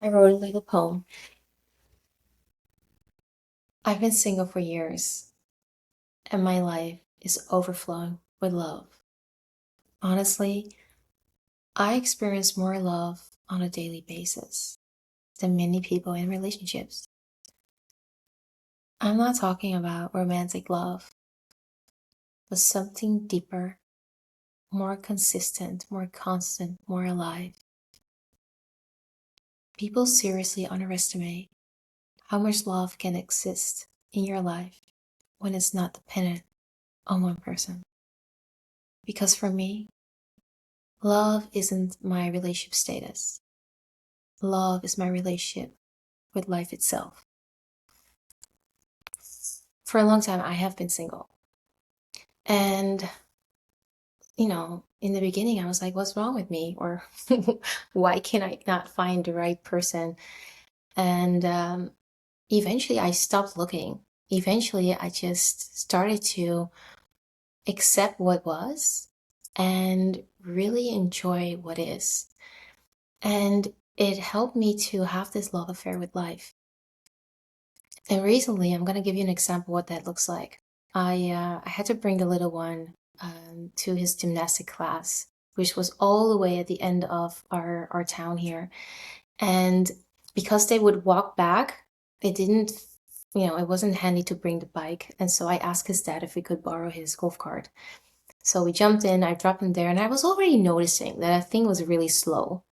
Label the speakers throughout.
Speaker 1: I wrote a little poem. I've been single for years, and my life is overflowing with love. Honestly, I experience more love on a daily basis than many people in relationships. I'm not talking about romantic love, but something deeper, more consistent, more constant, more alive. People seriously underestimate how much love can exist in your life when it's not dependent on one person. Because for me, love isn't my relationship status. Love is my relationship with life itself. For a long time, I have been single. And, in the beginning, I was like, what's wrong with me? Or why can I not find the right person? And eventually, I stopped looking. Eventually, I just started to accept what was and really enjoy what is. And it helped me to have this love affair with life. And recently, I'm going to give you an example what that looks like. I had to bring the little one to his gymnastic class, which was all the way at the end of our town here. And because they would walk back, it didn't, it wasn't handy to bring the bike. And so I asked his dad if we could borrow his golf cart. So we jumped in, I dropped him there, and I was already noticing that thing was really slow.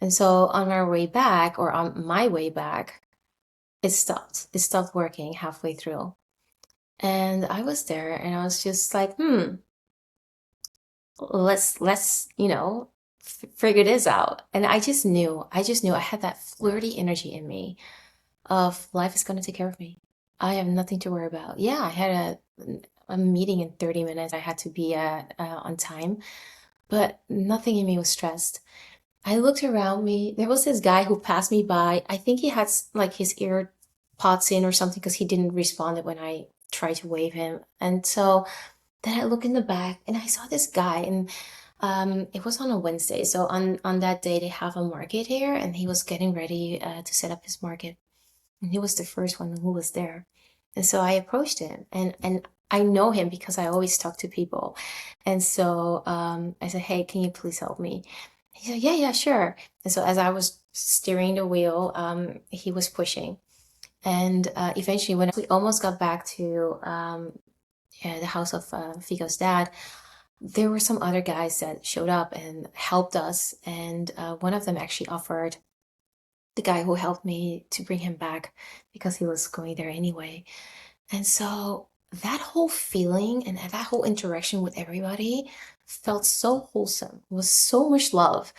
Speaker 1: And so on our way back, or on my way back, it stopped. It stopped working halfway through. And I was there and I was just like, let's, figure this out. And I just knew I had that flirty energy in me of life is going to take care of me. I have nothing to worry about. Yeah, I had a meeting in 30 minutes. I had to be on time, but nothing in me was stressed. I looked around me. There was this guy who passed me by. I think he had like his ear pods in or something because he didn't respond when I tried to wave him. And so then I look in the back and I saw this guy, and it was on a Wednesday. So on that day they have a market here, and he was getting ready to set up his market, and he was the first one who was there. And so I approached him, and I know him because I always talk to people. And so I said, "Hey, can you please help me?" He said, "Yeah, yeah, sure." And so as I was steering the wheel, he was pushing. And eventually, when we almost got back to the house of Figo's dad, there were some other guys that showed up and helped us. And one of them actually offered the guy who helped me to bring him back because he was going there anyway. And so that whole feeling and that whole interaction with everybody felt so wholesome. It was so much love.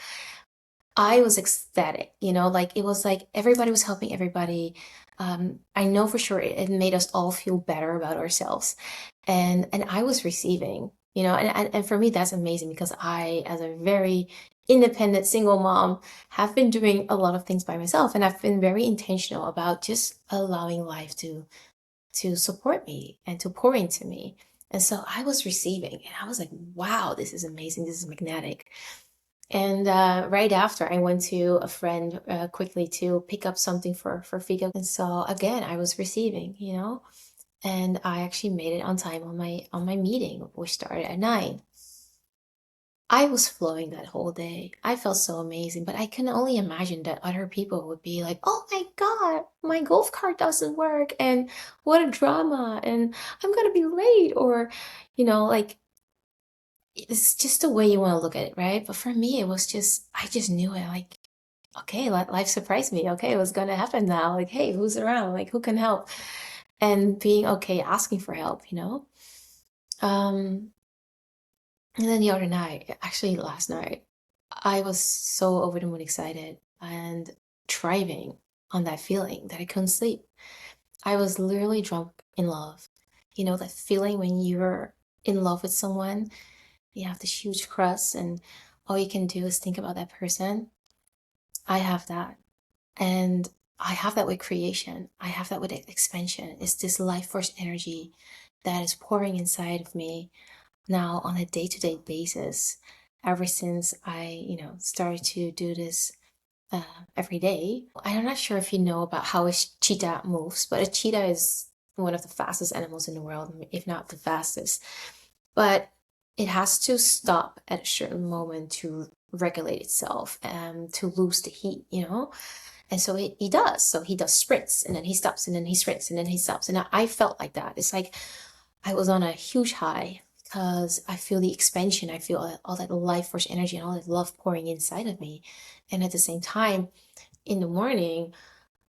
Speaker 1: I was ecstatic, like it was like everybody was helping everybody. I know for sure it made us all feel better about ourselves. And I was receiving, and for me that's amazing because I, as a very independent single mom, have been doing a lot of things by myself, and I've been very intentional about just allowing life to support me and to pour into me. And so I was receiving, and I was like, wow, this is amazing. This is magnetic. And right after, I went to a friend quickly to pick up something for Figo. And so again, I was receiving, and I actually made it on time on my meeting, which started at 9. I was flowing that whole day. I felt so amazing, but I can only imagine that other people would be like, "Oh my God, my golf cart doesn't work, and what a drama, and I'm gonna be late," or, like it's just the way you want to look at it, right? But for me, it was just, I just knew it. Like, okay, life surprised me. Okay, what's gonna happen now? Like, hey, who's around? Like, who can help? And being okay asking for help. Um, and then the other night, actually last night, I was so over the moon excited and thriving on that feeling that I couldn't sleep. I was literally drunk in love. That feeling when you're in love with someone, you have this huge crush, and all you can do is think about that person. I have that. And I have that with creation. I have that with expansion. It's this life force energy that is pouring inside of me now on a day-to-day basis ever since I, started to do this uh, every day. I'm not sure if you know about how a cheetah moves, but a cheetah is one of the fastest animals in the world, if not the fastest. But it has to stop at a certain moment to regulate itself and to lose the heat, you know? And so he does. So he does sprints and then he stops and then he sprints and then he stops. And I felt like that. It's like I was on a huge high because I feel the expansion. I feel all that life force energy and all that love pouring inside of me. And at the same time, in the morning,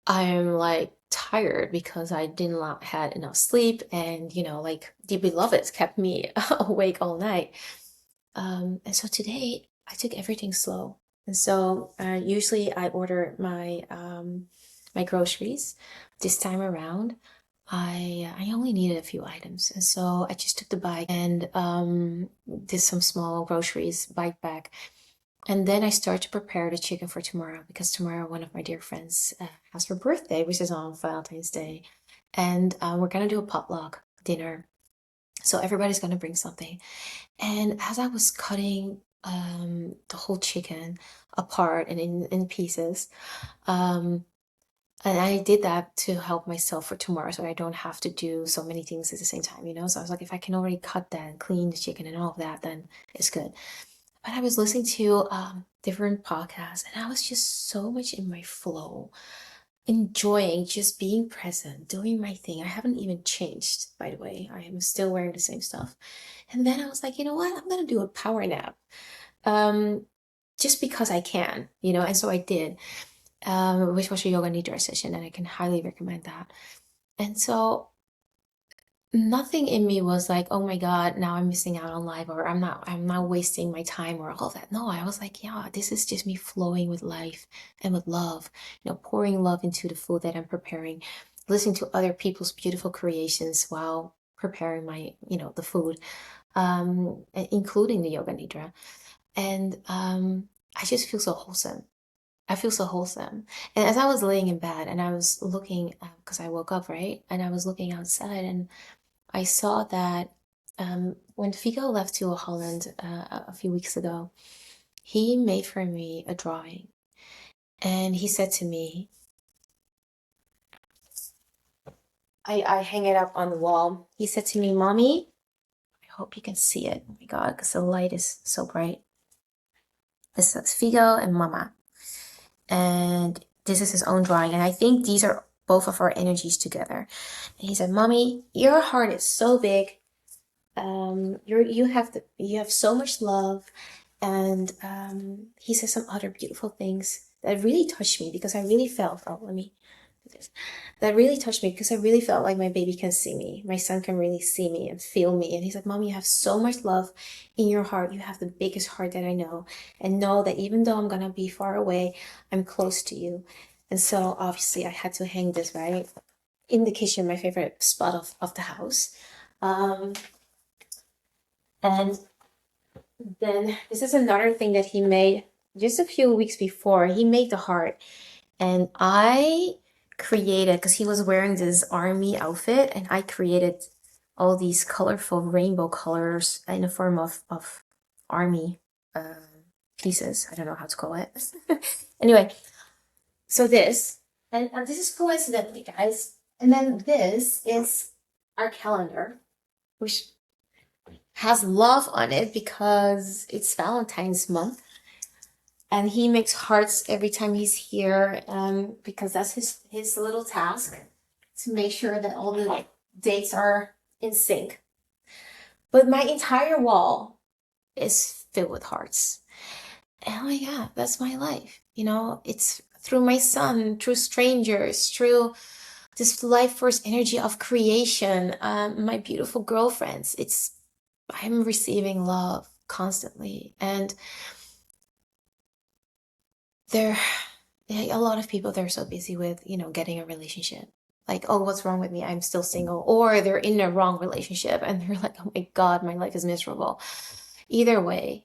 Speaker 1: I'm like tired because I didn't had enough sleep, and like the beloved kept me awake all night. And so today I took everything slow. And so usually I order my groceries. This time around, I only needed a few items, and so I just took the bike and did some small groceries, bike back, and then I start to prepare the chicken for tomorrow because tomorrow one of my dear friends has her birthday, which is on Valentine's Day, and we're gonna do a potluck dinner. So everybody's gonna bring something. And as I was cutting the whole chicken apart and in pieces, um, and I did that to help myself for tomorrow so I don't have to do so many things at the same time, you know? So I was like, if I can already cut that and clean the chicken and all of that, then it's good. But I was listening to different podcasts and I was just so much in my flow, enjoying just being present, doing my thing. I haven't even changed, by the way. I am still wearing the same stuff. And then I was like, you know what? I'm gonna do a power nap. Um, just because I can, and so I did, which was a yoga nidra session, and I can highly recommend that. And so nothing in me was like, oh my God, now I'm missing out on life, or I'm not wasting my time or all that. No, I was like, yeah, this is just me flowing with life and with love, pouring love into the food that I'm preparing, listening to other people's beautiful creations while preparing my, the food, including the yoga nidra. And I just feel so wholesome. I feel so wholesome. And as I was laying in bed and I was looking, because I woke up, right? And I was looking outside and I saw that when Figo left to Holland a few weeks ago, he made for me a drawing. And he said to me, I hang it up on the wall. He said to me, Mommy, I hope you can see it. Oh my God, because the light is so bright. This is Figo and Mama. And this is his own drawing. And I think these are both of our energies together. And he said, Mommy, your heart is so big. You have so much love, and he says some other beautiful things that really touched me because I really felt. Oh, let me do this. That really touched me because I really felt like my baby can see me. My son can really see me and feel me. And he's like, Mom, you have so much love in your heart. You have the biggest heart that I know. And know that even though I'm gonna be far away, I'm close to you. And so obviously I had to hang this right in the kitchen, my favorite spot of the house. Um, and then this is another thing that he made just a few weeks before. He made the heart, and I created, because he was wearing this army outfit, and I created all these colorful rainbow colors in the form of army uh, pieces. I don't know how to call it. Anyway, so this, and this is coincidentally, guys. And then this is our calendar, which has love on it because it's Valentine's month, and he makes hearts every time he's here, because that's his little task to make sure that all the dates are in sync. But my entire wall is filled with hearts. And oh my God, that's my life. It's through my son, through strangers, through this life force energy of creation, my beautiful girlfriends. I'm receiving love constantly. And there, a lot of people, they're so busy with, getting a relationship. Like, oh, what's wrong with me? I'm still single. Or they're in a wrong relationship and they're like, oh my God, my life is miserable. Either way.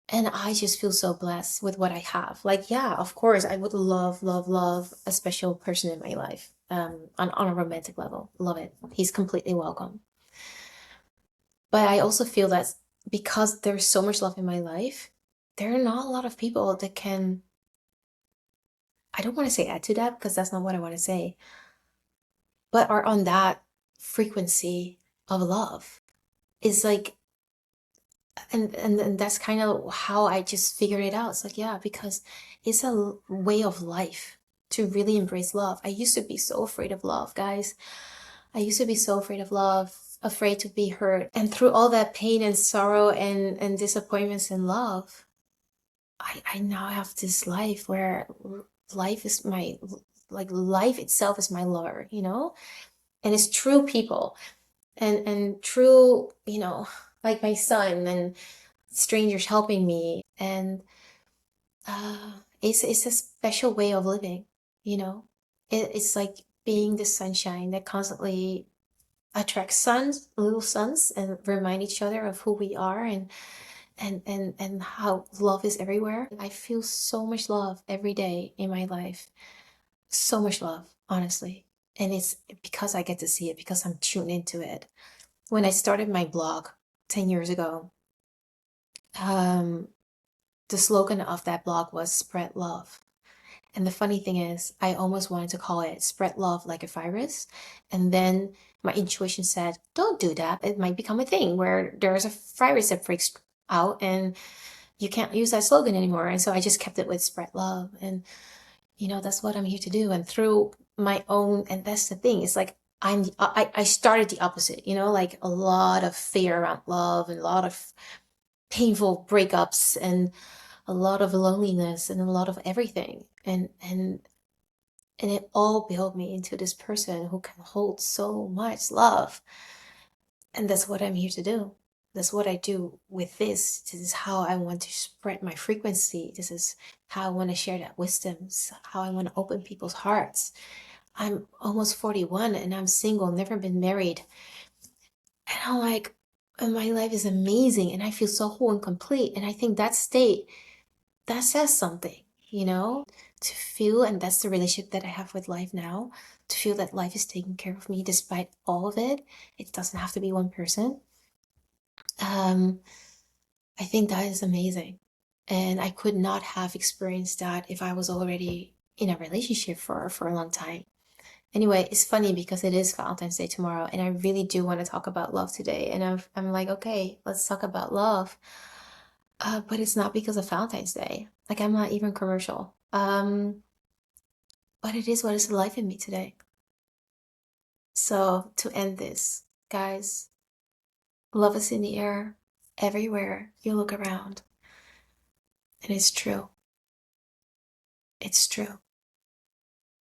Speaker 1: And I just feel so blessed with what I have. Like, yeah, of course, I would love, love, love a special person in my life, on a romantic level. Love it. He's completely welcome. But I also feel that because there's so much love in my life, there are not a lot of people that can I don't want to say add to that because that's not what I want to say, but are on that frequency of love. Is like, and that's kind of how I just figured it out. It's like, yeah, because it's a way of life to really embrace love. I used to be so afraid of love, guys. I used to be so afraid of love, afraid to be hurt. And through all that pain and sorrow and disappointments in love, I now have this life where life is my, like life itself is my lover, you know? And it's true people and true, you know, like my son and strangers helping me. And it's a special way of living, you know? It's like being the sunshine that constantly attract suns, little suns, and remind each other of who we are and how love is everywhere. I feel so much love every day in my life. So much love, honestly. And it's because I get to see it, because I'm tuned into it. When I started my blog 10 years ago, um, the slogan of that blog was spread love. And the funny thing is, I almost wanted to call it Spread Love Like a Virus. And then my intuition said, don't do that. It might become a thing where there's a virus that breaks out and you can't use that slogan anymore. And so I just kept it with Spread Love. And, you know, that's what I'm here to do. And through my own, and that's the thing, it's like I started the opposite, you know, like a lot of fear around love and a lot of painful breakups and a lot of loneliness and a lot of everything. And it all built me into this person who can hold so much love. And that's what I'm here to do. That's what I do with this. This is how I want to spread my frequency. This is how I want to share that wisdom. This is how I want to open people's hearts. I'm almost 41 and I'm single, never been married. And I'm like, and my life is amazing and I feel so whole and complete. And I think that state, that says something, you know, to feel, and that's the relationship that I have with life now, to feel that life is taking care of me despite all of it. It doesn't have to be one person. Um, I think that is amazing. And I could not have experienced that if I was already in a relationship for a long time. Anyway, it's funny because it is Valentine's Day tomorrow, and I really do want to talk about love today. And I'm like, okay, let's talk about love. But it's not because of Valentine's Day. Like I'm not even commercial. But it is what is life in me today. So to end this, guys, love is in the air everywhere you look around. And it's true. It's true.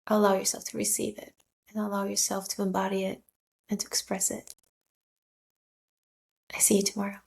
Speaker 1: Allow yourself to receive it and allow yourself to embody it and to express it. I see you tomorrow.